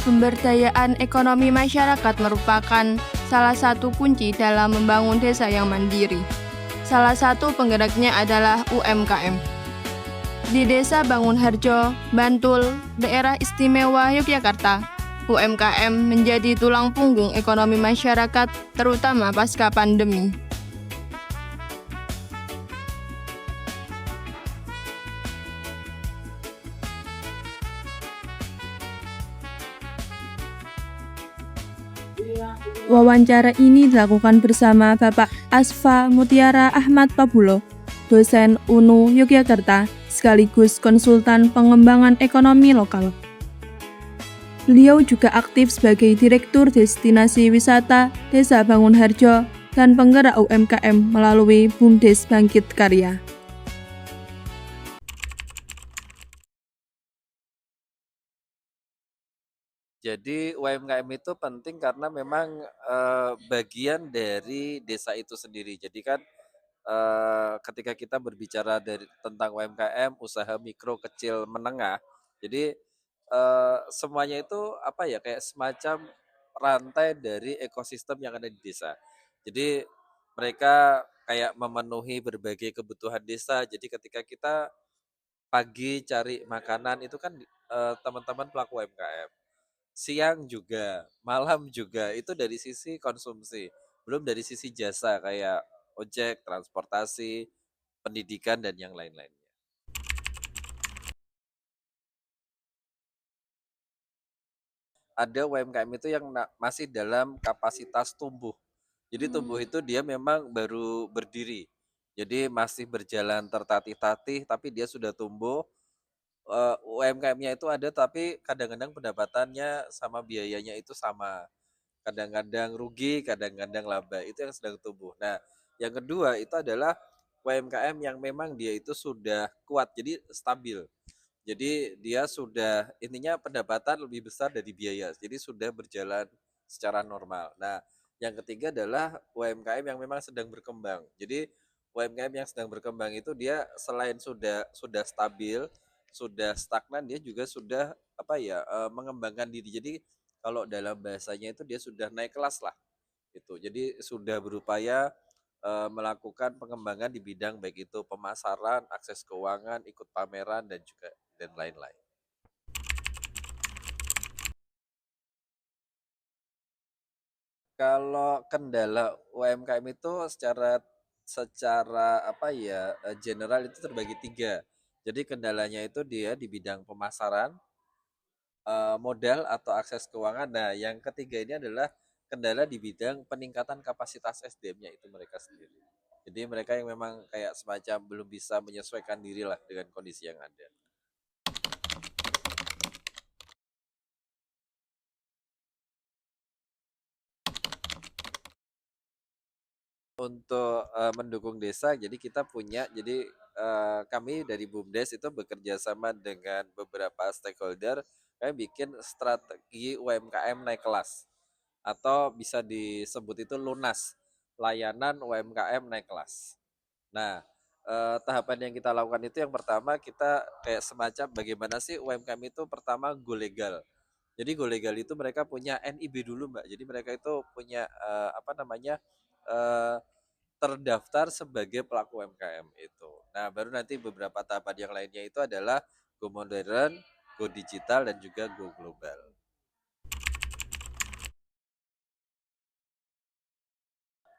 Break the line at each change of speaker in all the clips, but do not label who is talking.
Pemberdayaan ekonomi masyarakat merupakan salah satu kunci dalam membangun desa yang mandiri. Salah satu penggeraknya adalah UMKM. Di Desa Bangunharjo, Bantul, Daerah Istimewa Yogyakarta, UMKM menjadi tulang punggung ekonomi masyarakat, terutama pasca pandemi. Wawancara ini dilakukan bersama Bapak Asfa Mutiara Ahmad Pabulo, dosen UNU Yogyakarta, sekaligus konsultan pengembangan ekonomi lokal. Beliau juga aktif sebagai Direktur Destinasi Wisata Desa Bangunharjo dan penggerak UMKM melalui BUMDes Bangkit Karya.
Jadi UMKM itu penting karena memang bagian dari desa itu sendiri. Jadi kan ketika kita berbicara tentang UMKM, usaha mikro, kecil, menengah, jadi semuanya itu apa ya kayak semacam rantai dari ekosistem yang ada di desa. Jadi mereka kayak memenuhi berbagai kebutuhan desa. Jadi ketika kita pagi cari makanan itu kan teman-teman pelaku UMKM. Siang juga, malam juga, itu dari sisi konsumsi. Belum dari sisi jasa kayak ojek, transportasi, pendidikan, dan yang lain-lainnya. Ada UMKM itu yang masih dalam kapasitas tumbuh. Jadi tumbuh itu dia memang baru berdiri. Jadi masih berjalan tertatih-tatih, tapi dia sudah tumbuh. UMKM-nya itu ada, tapi kadang-kadang pendapatannya sama biayanya itu sama. Kadang-kadang rugi, kadang-kadang laba. Itu yang sedang tumbuh. Nah, yang kedua itu adalah UMKM yang memang dia itu sudah kuat, jadi stabil. Jadi dia sudah intinya pendapatan lebih besar dari biaya. Jadi sudah berjalan secara normal. Nah, yang ketiga adalah UMKM yang memang sedang berkembang. Jadi UMKM yang sedang berkembang itu dia selain sudah stabil, sudah stagnan, dia juga sudah apa ya mengembangkan diri. Jadi kalau dalam bahasanya itu dia sudah naik kelas lah itu. Jadi sudah berupaya melakukan pengembangan di bidang baik itu pemasaran, akses keuangan, ikut pameran dan juga dan lain-lain. Kalau kendala UMKM itu secara secara apa ya general itu terbagi tiga. Jadi kendalanya itu dia di bidang pemasaran, modal atau akses keuangan. Nah, yang ketiga ini adalah kendala di bidang peningkatan kapasitas SDM-nya itu mereka sendiri. Jadi mereka yang memang kayak semacam belum bisa menyesuaikan diri lah dengan kondisi yang ada. Untuk mendukung desa, jadi kita punya, jadi kami dari BUMDes itu bekerja sama dengan beberapa stakeholder, kami bikin strategi UMKM naik kelas atau bisa disebut itu lunas, layanan UMKM naik kelas. Nah, tahapan yang kita lakukan itu yang pertama kita kayak semacam bagaimana sih UMKM itu pertama go legal. Jadi go legal itu mereka punya NIB dulu Mbak. Jadi mereka itu punya apa namanya eh, terdaftar sebagai pelaku UMKM itu. Nah, baru nanti beberapa tahapan yang lainnya itu adalah go modern, go digital, dan juga go global.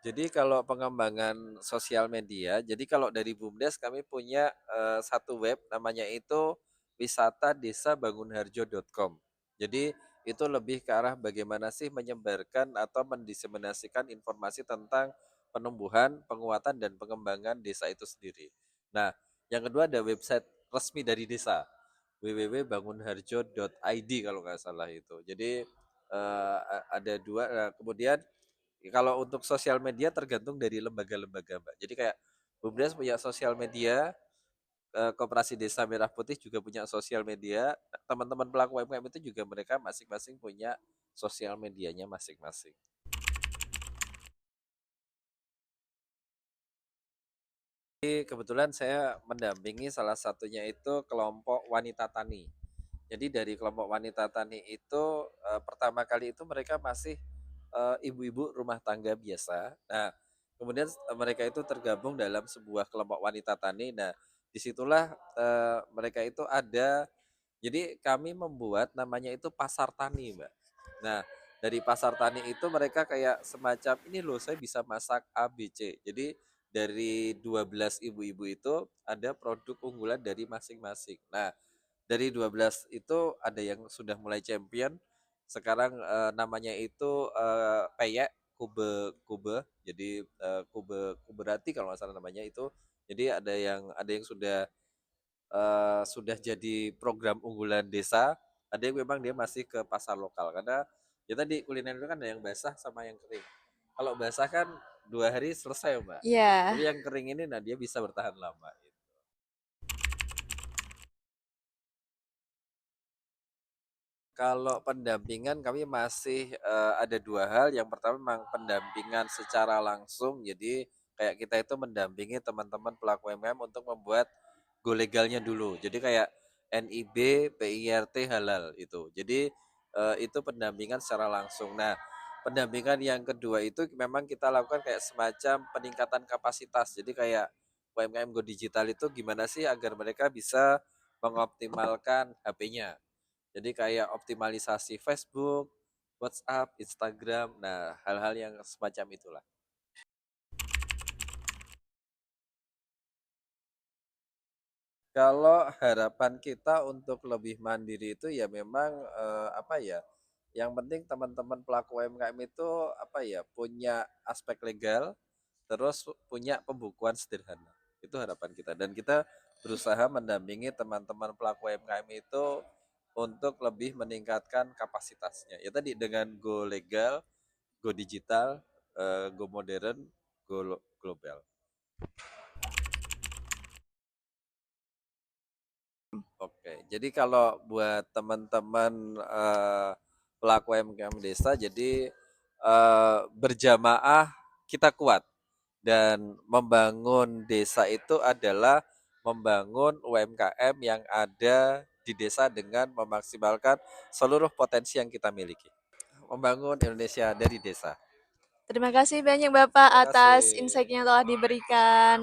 Jadi kalau pengembangan sosial media, jadi kalau dari BUMDes kami punya satu web namanya itu wisatadesabangunharjo.com. Jadi itu lebih ke arah bagaimana sih menyebarkan atau mendiseminasikan informasi tentang penumbuhan, penguatan dan pengembangan desa itu sendiri. Nah, yang kedua ada website resmi dari desa www.bangunharjo.id kalau nggak salah itu. Jadi ada dua. Nah, kemudian kalau untuk sosial media tergantung dari lembaga-lembaga, Mbak. Jadi kayak BUMDes punya sosial media, Koperasi Desa Merah Putih juga punya sosial media, teman-teman pelaku UMKM itu juga mereka masing-masing punya sosial medianya masing-masing. Jadi kebetulan saya mendampingi salah satunya itu kelompok wanita tani. Jadi dari kelompok wanita tani itu, pertama kali itu mereka masih, ibu-ibu rumah tangga biasa. Nah, kemudian mereka itu tergabung dalam sebuah kelompok wanita tani. Nah, disitulah mereka itu ada, jadi kami membuat namanya itu pasar tani, Mbak. Nah, dari pasar tani itu mereka kayak semacam, "Ini loh saya bisa masak A, B, C." Jadi dari 12 ibu-ibu itu ada produk unggulan dari masing-masing. Nah, dari 12 itu ada yang sudah mulai champion, sekarang, namanya itu, peyek, kube kube, jadi, kube kuberati kalau nggak salah namanya itu. Jadi ada yang sudah jadi program unggulan desa, ada yang memang dia masih ke pasar lokal. Karena ya tadi kuliner itu kan ada yang basah sama yang kering. Kalau basah kan 2 hari selesai, Mbak.
Iya.
Tapi yang kering ini, nah dia bisa bertahan lama. Kalau pendampingan kami masih, ada 2 hal. Yang pertama memang pendampingan secara langsung. Jadi kayak kita itu mendampingi teman-teman pelaku UMKM untuk membuat go legalnya dulu. Jadi kayak NIB, PIRT halal itu. Jadi, itu pendampingan secara langsung. Nah, pendampingan yang kedua itu memang kita lakukan kayak semacam peningkatan kapasitas. Jadi kayak UMKM go digital itu gimana sih agar mereka bisa mengoptimalkan HP-nya. Jadi kayak optimalisasi Facebook, WhatsApp, Instagram, nah hal-hal yang semacam itulah. Kalau harapan kita untuk lebih mandiri itu ya memang, apa ya, yang penting teman-teman pelaku UMKM itu apa ya, punya aspek legal, terus punya pembukuan sederhana. Itu harapan kita dan kita berusaha mendampingi teman-teman pelaku UMKM itu untuk lebih meningkatkan kapasitasnya. Ya tadi dengan go legal, go digital, go modern, go global. Oke, jadi kalau buat teman-teman, pelaku UMKM desa, jadi, berjamaah kita kuat dan membangun desa itu adalah membangun UMKM yang ada di desa dengan memaksimalkan seluruh potensi yang kita miliki. Membangun Indonesia dari desa.
Terima kasih banyak Bapak
Terima
atas
kasih.
insight-nya telah diberikan.